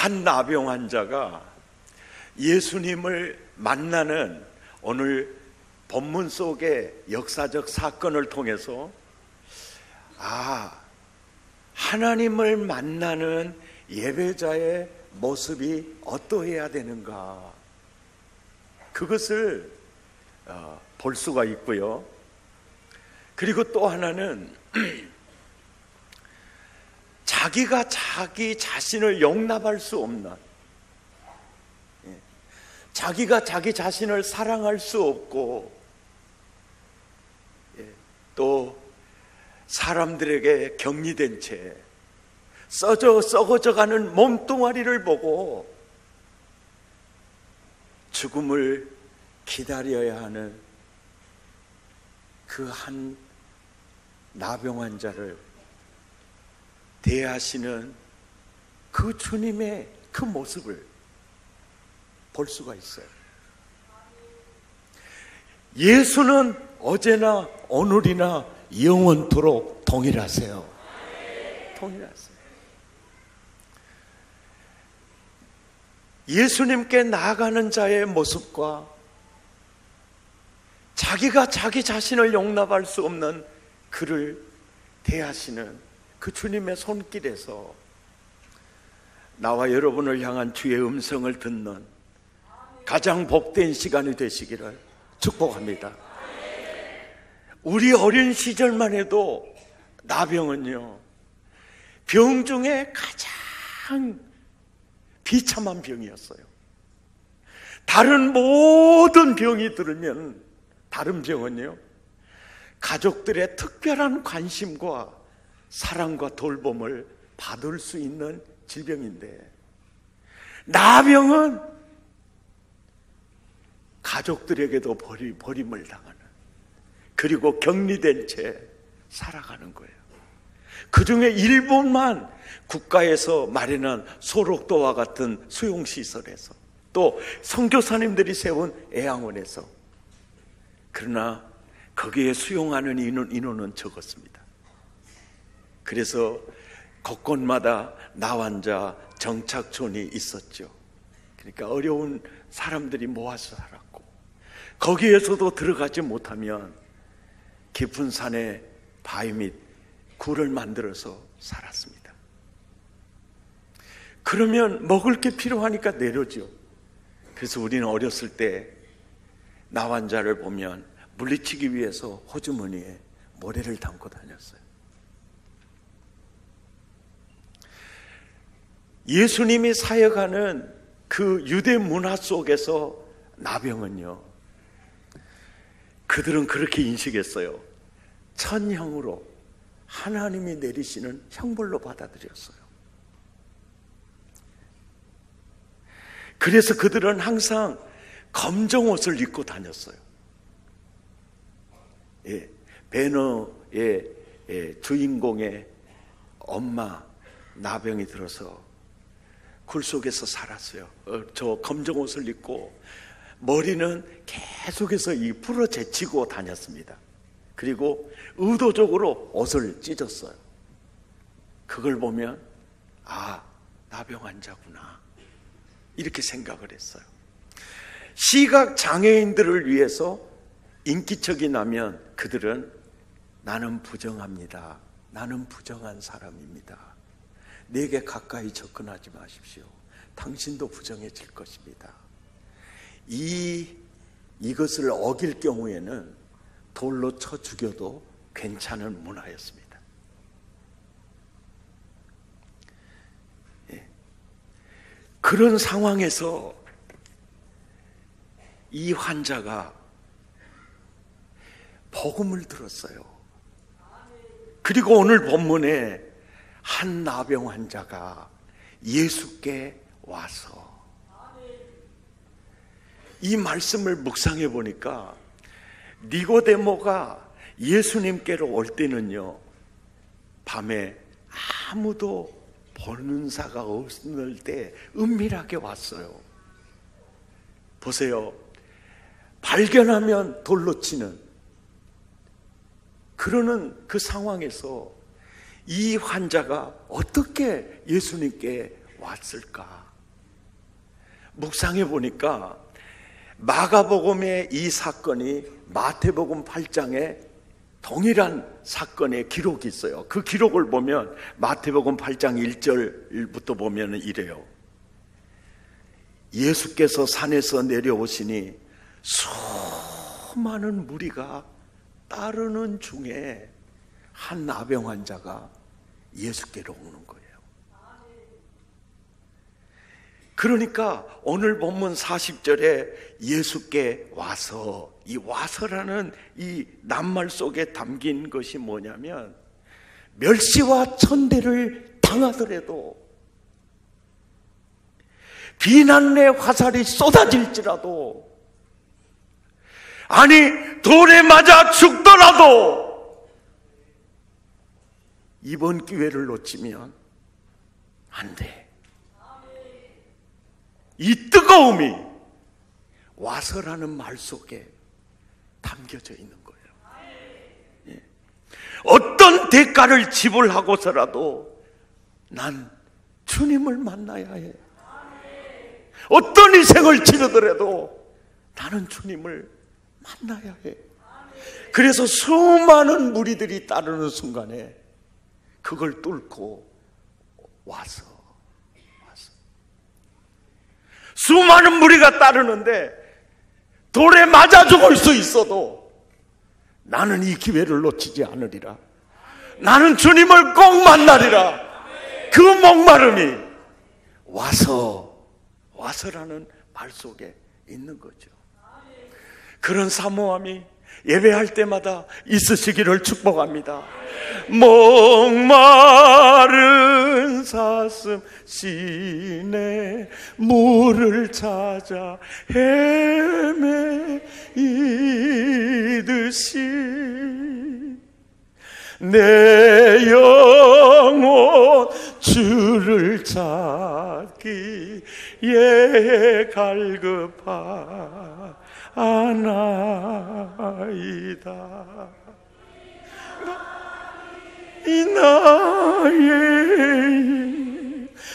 한 나병 환자가 예수님을 만나는 오늘 본문 속의 역사적 사건을 통해서 하나님을 만나는 예배자의 모습이 어떠해야 되는가, 그것을 볼 수가 있고요. 그리고 또 하나는 자기가 자기 자신을 용납할 수 없는, 자기가 자기 자신을 사랑할 수 없고, 또 사람들에게 격리된 채 썩어져가는 몸뚱아리를 보고 죽음을 기다려야 하는 그 한 나병 환자를 대하시는 그 주님의 그 모습을 볼 수가 있어요. 예수는 어제나 오늘이나 영원토록 동일하세요. 동일하세요. 예수님께 나아가는 자의 모습과 자기가 자기 자신을 용납할 수 없는 그를 대하시는 그 주님의 손길에서 나와 여러분을 향한 주의 음성을 듣는 가장 복된 시간이 되시기를 축복합니다. 우리 어린 시절만 해도 나병은요, 병 중에 가장 비참한 병이었어요. 다른 모든 병이 들으면, 다른 병은요, 가족들의 특별한 관심과 사랑과 돌봄을 받을 수 있는 질병인데, 나병은 가족들에게도 버림을 당하는, 그리고 격리된 채 살아가는 거예요. 그 중에 일부만 국가에서 마련한 소록도와 같은 수용시설에서, 또 선교사님들이 세운 애양원에서, 그러나 거기에 수용하는 인원은 적었습니다. 그래서 곳곳마다 나환자 정착촌이 있었죠. 그러니까 어려운 사람들이 모아서 살았고, 거기에서도 들어가지 못하면 깊은 산에 바위 및 굴을 만들어서 살았습니다. 그러면 먹을 게 필요하니까 내려오죠. 그래서 우리는 어렸을 때 나환자를 보면 물리치기 위해서 호주머니에 모래를 담고 다녔어요. 예수님이 사역하는 그 유대 문화 속에서 나병은요, 그들은 그렇게 인식했어요. 천형으로 하나님이 내리시는 형벌로 받아들였어요. 그래서 그들은 항상 검정 옷을 입고 다녔어요. 배너의 주인공의 엄마 나병이 들어서 굴 속에서 살았어요. 저 검정 옷을 입고 머리는 계속해서 풀어 제치고 다녔습니다. 그리고 의도적으로 옷을 찢었어요. 그걸 보면 나병 환자구나, 이렇게 생각을 했어요. 시각 장애인들을 위해서 인기척이 나면 그들은 나는 부정합니다, 나는 부정한 사람입니다, 내게 가까이 접근하지 마십시오, 당신도 부정해질 것입니다, 이것을 어길 경우에는 돌로 쳐 죽여도 괜찮은 문화였습니다. 그런 상황에서 이 환자가 복음을 들었어요. 그리고 오늘 본문에 한 나병 환자가 예수께 와서, 이 말씀을 묵상해 보니까 니고데모가 예수님께로 올 때는요, 밤에 아무도 보는 사가 없을 때 은밀하게 왔어요. 보세요. 발견하면 돌로 치는, 그러는 그 상황에서 이 환자가 어떻게 예수님께 왔을까? 묵상해 보니까 마가복음의 이 사건이 마태복음 8장에 동일한 사건의 기록이 있어요. 그 기록을 보면 마태복음 8장 1절부터 보면 이래요. 예수께서 산에서 내려오시니 수많은 무리가 따르는 중에 한 나병 환자가 예수께로 오는 거예요. 그러니까 오늘 본문 40절에 예수께 와서, 이 와서라는 이 낱말 속에 담긴 것이 뭐냐면 멸시와 천대를 당하더라도, 비난의 화살이 쏟아질지라도, 아니 돌에 맞아 죽더라도 이번 기회를 놓치면 안 돼. 이 뜨거움이 와서라는 말 속에 담겨져 있는 거예요. 예. 어떤 대가를 지불하고서라도 난 주님을 만나야 해. 어떤 희생을 치르더라도 나는 주님을 만나야 해. 그래서 수많은 무리들이 따르는 순간에 그걸 뚫고 와서 수많은 무리가 따르는데 돌에 맞아 죽을 수 있어도 나는 이 기회를 놓치지 않으리라. 나는 주님을 꼭 만나리라. 그 목마름이 와서라는 말 속에 있는 거죠. 그런 사모함이 예배할 때마다 있으시기를 축복합니다. 목마른 사슴 시내 물을 찾아 헤매이듯이 내 영혼 주를 찾기에 갈급하나이다. 이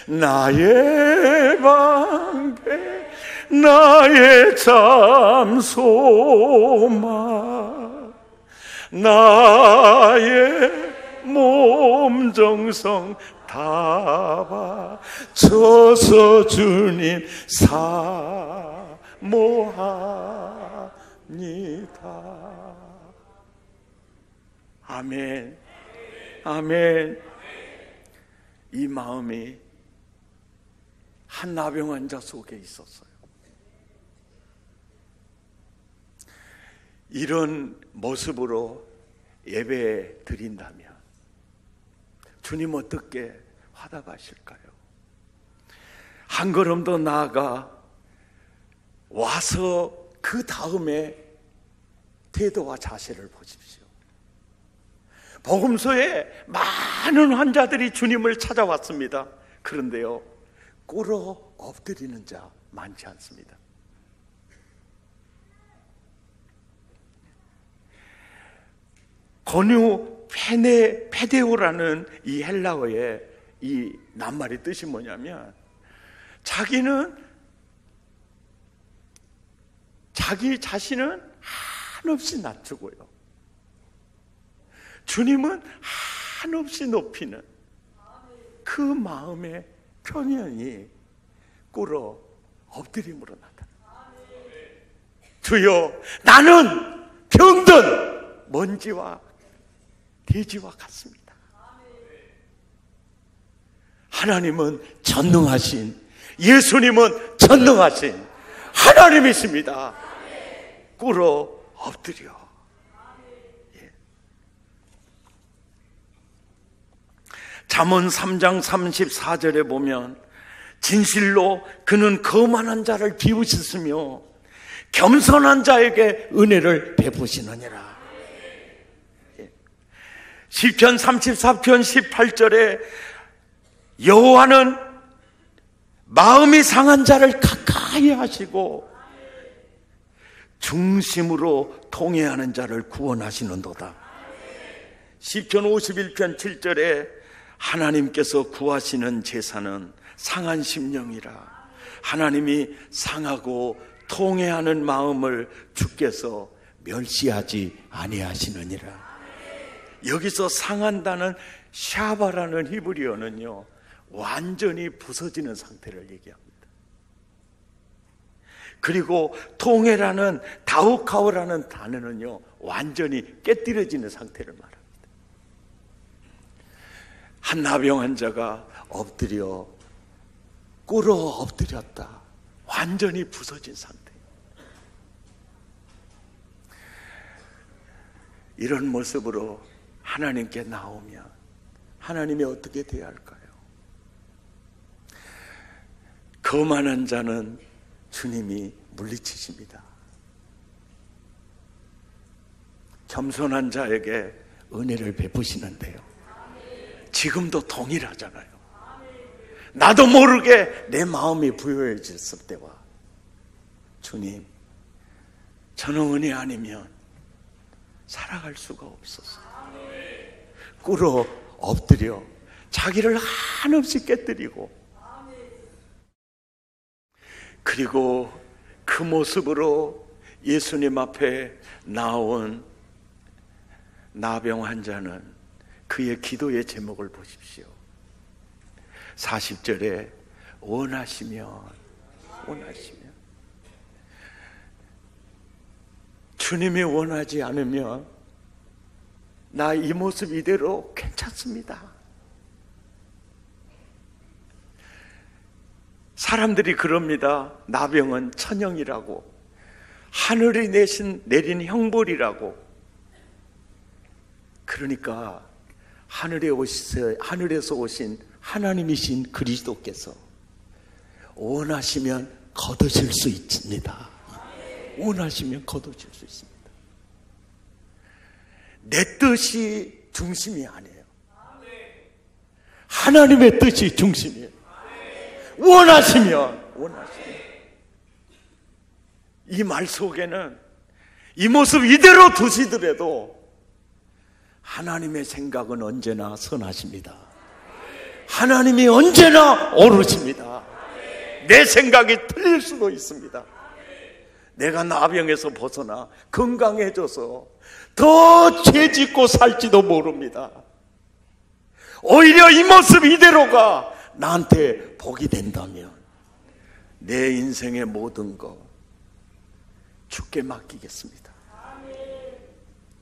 나의 방패, 나의 참 소망, 나의 몸 정성 다 바쳐서 주님 사모합니다. 아멘. 아멘. 이 마음이 한 나병 환자 속에 있었어요. 이런 모습으로 예배 드린다면 주님 어떻게 화답하실까요? 한 걸음 더 나아가 와서 그 다음에 태도와 자세를 보십시오. 복음서에 많은 환자들이 주님을 찾아왔습니다. 그런데요, 꿇어 엎드리는 자 많지 않습니다. 고뉴 페데오라는 이 헬라어의 이 낱말의 뜻이 뭐냐면, 자기는 자기 자신은 한없이 낮추고요, 주님은 한없이 높이는 그 마음의 표현이 꿇어 엎드림으로 나타납니다. 주여, 나는 병든 먼지와 돼지와 같습니다. 하나님은 전능하신, 예수님은 전능하신 하나님이십니다. 꿇어 엎드려. 잠언 3장 34절에 보면, 진실로 그는 거만한 자를 비우셨으며 겸손한 자에게 은혜를 베푸시느니라. 시편 34편 18절에 여호와는 마음이 상한 자를 가까이 하시고 중심으로 통회하는 자를 구원하시는도다. 시편 51편 7절에 하나님께서 구하시는 제사는 상한 심령이라 하나님이 상하고 통회하는 마음을 주께서 멸시하지 아니하시느니라. 여기서 상한다는 샤바라는 히브리어는요, 완전히 부서지는 상태를 얘기합니다. 그리고 통회라는 다우카오라는 단어는요, 완전히 깨뜨려지는 상태를 말합니다. 한 나병 환자가 엎드려 꿇어 엎드렸다. 완전히 부서진 상태. 이런 모습으로 하나님께 나오면 하나님이 어떻게 대할까요? 거만한 자는 주님이 물리치십니다. 겸손한 자에게 은혜를 베푸시는데요, 지금도 동일하잖아요. 나도 모르게 내 마음이 부요해졌을 때와, 주님, 저는 은혜 아니면 살아갈 수가 없어서 꿇어 엎드려 자기를 한없이 깨뜨리고, 그리고 그 모습으로 예수님 앞에 나온 나병 환자는 그의 기도의 제목을 보십시오. 40절에 원하시면 주님이 원하지 않으면 나 이 모습 이대로 괜찮습니다. 사람들이 그럽니다. 나병은 천형이라고, 하늘이 내린 형벌이라고. 그러니까 하늘에서 오신 하나님이신 그리스도께서 원하시면 거두실 수 있습니다. 원하시면 거두실 수 있습니다. 내 뜻이 중심이 아니에요. 하나님의 뜻이 중심이에요. 원하시면. 이 말 속에는 이 모습 이대로 두시더라도 하나님의 생각은 언제나 선하십니다. 하나님이 언제나 옳으십니다. 내 생각이 틀릴 수도 있습니다. 내가 나병에서 벗어나 건강해져서 더 죄짓고 살지도 모릅니다. 오히려 이 모습 이대로가 나한테 복이 된다면 내 인생의 모든 것 주께 맡기겠습니다.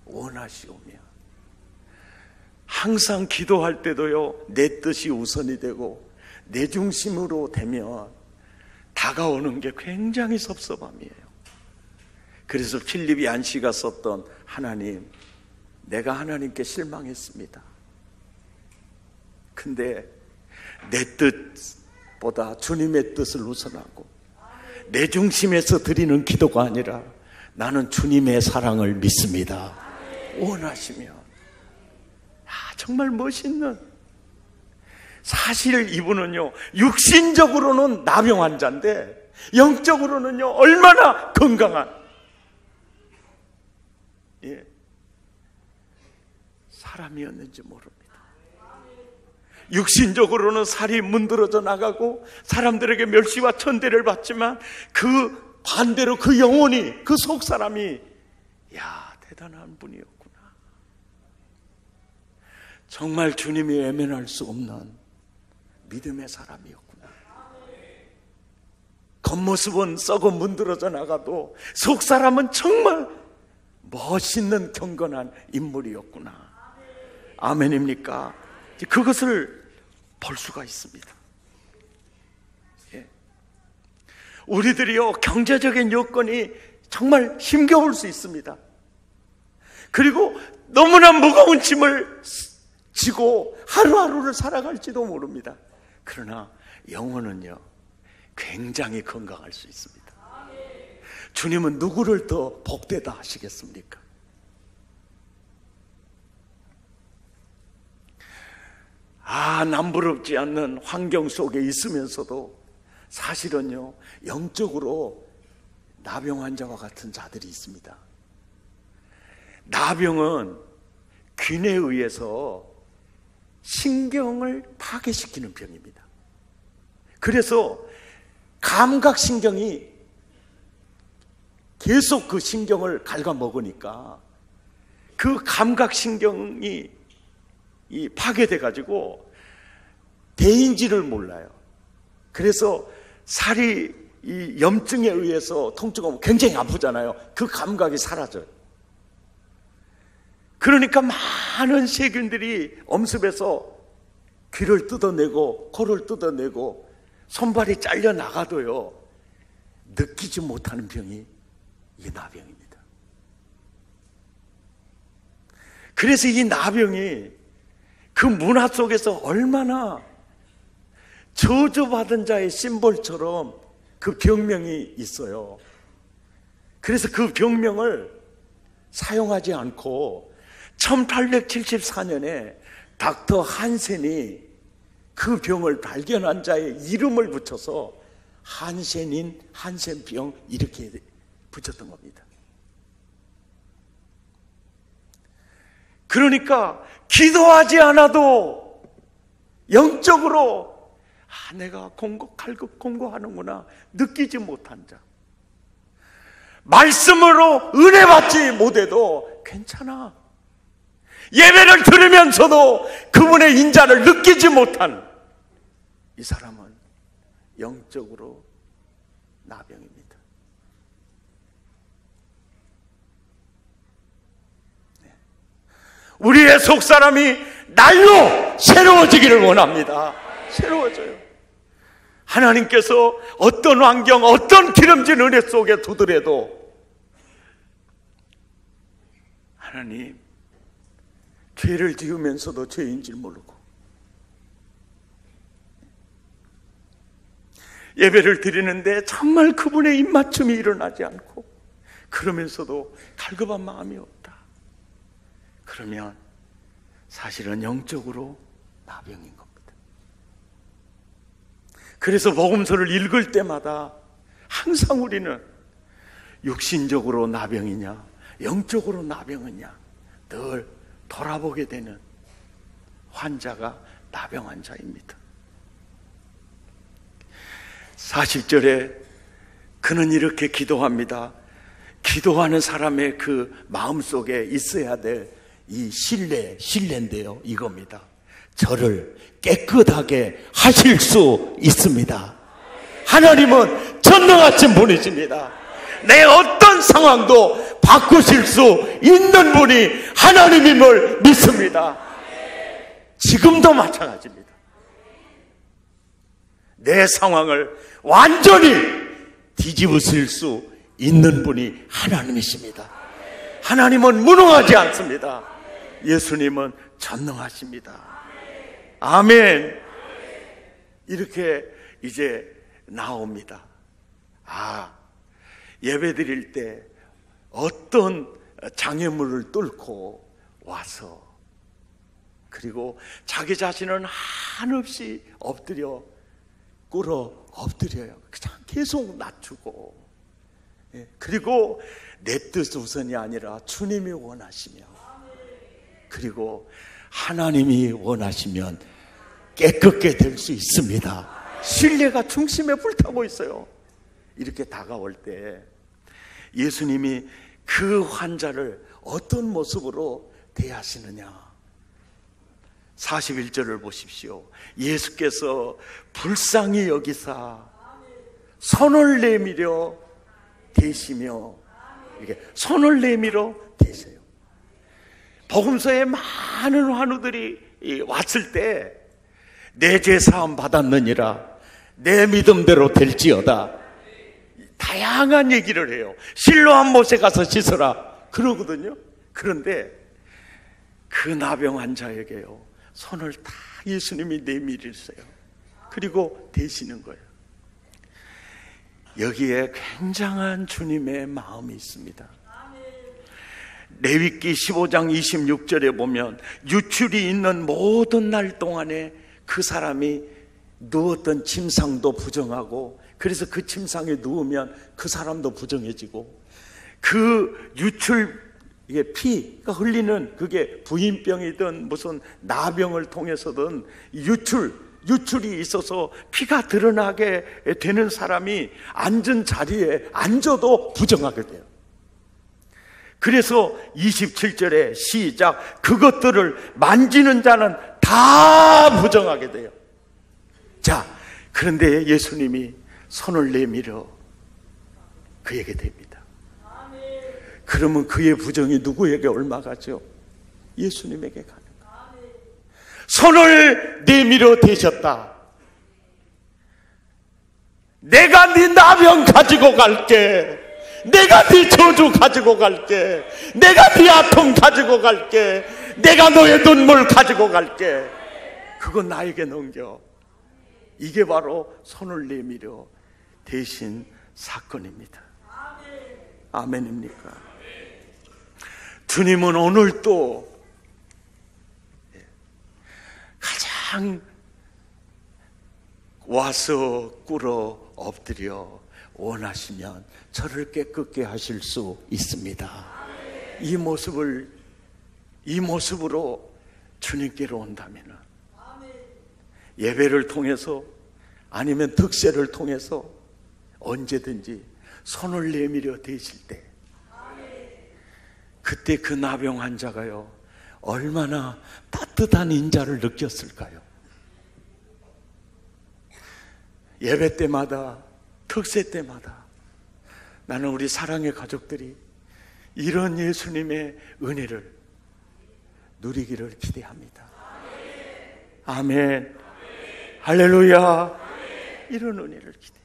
원하시오며. 항상 기도할 때도요, 내 뜻이 우선이 되고 내 중심으로 되면 다가오는 게 굉장히 섭섭함이에요. 그래서 필립 얀시가 썼던 하나님, 내가 하나님께 실망했습니다. 근데 내 뜻보다 주님의 뜻을 우선하고 내 중심에서 드리는 기도가 아니라 나는 주님의 사랑을 믿습니다. 원하시면. 정말 멋있는. 사실 이분은요, 육신적으로는 나병 환자인데 영적으로는요, 얼마나 건강한 사람이었는지 모릅니다. 육신적으로는 살이 문드러져 나가고 사람들에게 멸시와 천대를 받지만 그 반대로 그 영혼이, 그 속 사람이, 야, 대단한 분이었구나. 정말 주님이 외면할 수 없는 믿음의 사람이었구나. 겉모습은 썩어 문드러져 나가도 속 사람은 정말 멋있는 경건한 인물이었구나. 아멘입니까? 그것을 볼 수가 있습니다. 우리들이요, 경제적인 여건이 정말 힘겨울 수 있습니다. 그리고 너무나 무거운 짐을 지고 하루하루를 살아갈지도 모릅니다. 그러나 영혼은요, 굉장히 건강할 수 있습니다. 주님은 누구를 더 복되다 하시겠습니까? 남부럽지 않는 환경 속에 있으면서도 사실은요, 영적으로 나병 환자와 같은 자들이 있습니다. 나병은 균에 의해서 신경을 파괴시키는 병입니다. 그래서 감각신경이 계속 그 신경을 갉아먹으니까 그 감각신경이 파괴돼가지고 대인지를 몰라요. 그래서 살이 이 염증에 의해서 통증하면 굉장히 아프잖아요. 그 감각이 사라져요. 그러니까 많은 세균들이 엄습해서 귀를 뜯어내고 코를 뜯어내고 손발이 잘려 나가도요 느끼지 못하는 병이 이 나병입니다. 그래서 이 나병이 그 문화 속에서 얼마나 저주받은 자의 심볼처럼 그 병명이 있어요. 그래서 그 병명을 사용하지 않고 1874년에 닥터 한센이 그 병을 발견한 자의 이름을 붙여서 한센인 한센병 이렇게 붙였던 겁니다. 그러니까 기도하지 않아도 영적으로 내가 갈급 공고하는구나 느끼지 못한 자, 말씀으로 은혜 받지 못해도 괜찮아, 예배를 들으면서도 그분의 인자를 느끼지 못한 이 사람은 영적으로 나병입니다. 우리의 속사람이 날로 새로워지기를 원합니다. 새로워져요. 하나님께서 어떤 환경, 어떤 기름진 은혜 속에 두더라도 하나님 죄를 지으면서도 죄인 줄 모르고 예배를 드리는데 정말 그분의 입맞춤이 일어나지 않고 그러면서도 갈급한 마음이 없다. 그러면 사실은 영적으로 나병인 겁니다. 그래서 복음서를 읽을 때마다 항상 우리는 육신적으로 나병이냐 영적으로 나병이냐 늘 돌아보게 되는 환자가 나병 환자입니다. 40절에 그는 이렇게 기도합니다. 기도하는 사람의 그 마음속에 있어야 될 이 신뢰인데요, 이겁니다. 저를 깨끗하게 하실 수 있습니다. 하나님은 전능하신 분이십니다. 내 어떤 상황도 바꾸실 수 있는 분이 하나님임을 믿습니다. 지금도 마찬가지입니다. 내 상황을 완전히 뒤집으실 수 있는 분이 하나님이십니다. 하나님은 무능하지 않습니다. 예수님은 전능하십니다. 아멘. 이렇게 이제 나옵니다. 예배 드릴 때 어떤 장애물을 뚫고 와서 그리고 자기 자신은 한없이 꿇어 엎드려요. 그냥 계속 낮추고, 그리고 내 뜻 우선이 아니라 주님이 원하시며, 그리고 하나님이 원하시면 깨끗게 될 수 있습니다. 신뢰가 중심에 불타고 있어요. 이렇게 다가올 때 예수님이 그 환자를 어떤 모습으로 대하시느냐. 41절을 보십시오. 예수께서 불쌍히 여기사 손을 내밀어 대시며, 이렇게 손을 내밀어 대세요. 복음서에 많은 환우들이 왔을 때 내 죄 사함 받았느니라, 내 믿음대로 될지어다, 다양한 얘기를 해요. 실로암 못에 가서 씻어라 그러거든요. 그런데 그 나병 환자에게요 손을 다 예수님이 내밀으세요. 그리고 대시는 거예요. 여기에 굉장한 주님의 마음이 있습니다. 레위기 15장 26절에 보면 유출이 있는 모든 날 동안에 그 사람이 누웠던 침상도 부정하고, 그래서 그 침상에 누우면 그 사람도 부정해지고, 그 유출, 이게 피가 흘리는 그게 부인병이든 무슨 나병을 통해서든 유출, 유출이 있어서 피가 드러나게 되는 사람이 앉은 자리에 앉아도 부정하게 돼요. 그래서 27절에 시작, 그것들을 만지는 자는 다 부정하게 돼요. 자, 그런데 예수님이 손을 내밀어 그에게 댑니다. 그러면 그의 부정이 누구에게 옮아가죠? 예수님에게 가는 거예요. 손을 내밀어 대셨다. 내가 네 나병 가지고 갈게. 내가 네 저주 가지고 갈게. 내가 네 아픔 가지고 갈게. 내가 너의 눈물 가지고 갈게. 그건 나에게 넘겨. 이게 바로 손을 내밀어 대신 사건입니다. 아멘입니까? 주님은 오늘 또 가장 와서 꿇어 엎드려 원하시면 저를 깨끗게 하실 수 있습니다. 이 모습으로 주님께로 온다면 예배를 통해서 아니면 득세를 통해서 언제든지 손을 내밀어 대실 때 그때 그 나병 환자가요 얼마나 따뜻한 인자를 느꼈을까요? 예배 때마다 특세 때마다 나는 우리 사랑의 가족들이 이런 예수님의 은혜를 누리기를 기대합니다. 아멘. 할렐루야. 이런 은혜를 기대해요.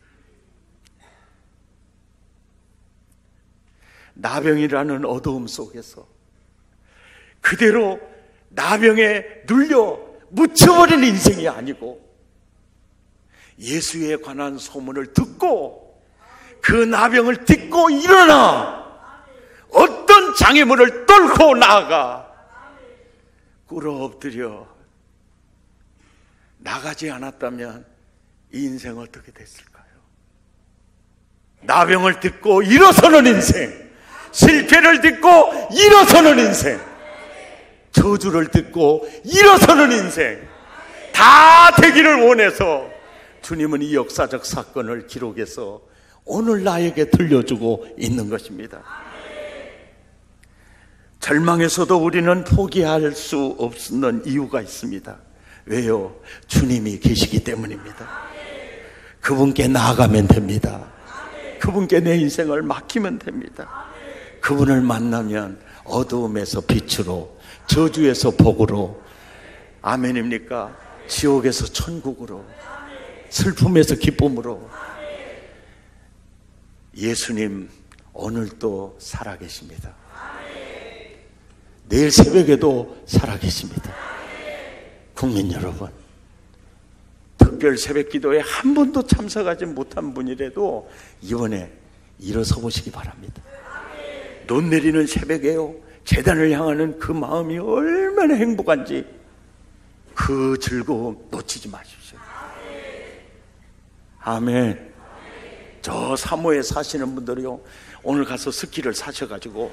나병이라는 어두움 속에서 그대로 나병에 눌려 묻혀버린 인생이 아니고 예수에 관한 소문을 듣고 그 나병을 딛고 일어나 어떤 장애물을 뚫고 나아가 꿇어 엎드려 나가지 않았다면 이 인생 어떻게 됐을까요? 나병을 딛고 일어서는 인생, 실패를 딛고 일어서는 인생, 저주를 딛고 일어서는 인생, 다 되기를 원해서 주님은 이 역사적 사건을 기록해서 오늘 나에게 들려주고 있는 것입니다. 절망에서도 우리는 포기할 수 없는 이유가 있습니다. 왜요? 주님이 계시기 때문입니다. 그분께 나아가면 됩니다. 그분께 내 인생을 맡기면 됩니다. 그분을 만나면 어두움에서 빛으로, 저주에서 복으로, 아멘입니까? 지옥에서 천국으로, 슬픔에서 기쁨으로. 예수님 오늘도 살아계십니다. 내일 새벽에도 살아계십니다. 국민 여러분, 특별 새벽 기도에 한 번도 참석하지 못한 분이라도 이번에 일어서 보시기 바랍니다. 눈 내리는 새벽에요, 제단을 향하는 그 마음이 얼마나 행복한지 그 즐거움 놓치지 마십시오. 아멘. 저 사모에 사시는 분들이요, 오늘 가서 스키를 사셔가지고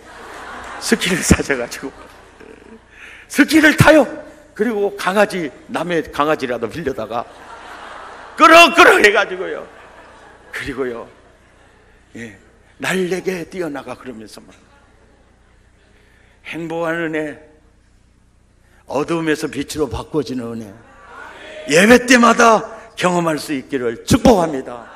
스키를 타요. 그리고 강아지, 남의 강아지라도 빌려다가 끄럭끄럭 해가지고요, 그리고요, 날래게 뛰어나가. 그러면서 막 행복한 은혜, 어두움에서 빛으로 바꿔지는 은혜, 예배 때마다 경험할 수 있기를 축복합니다.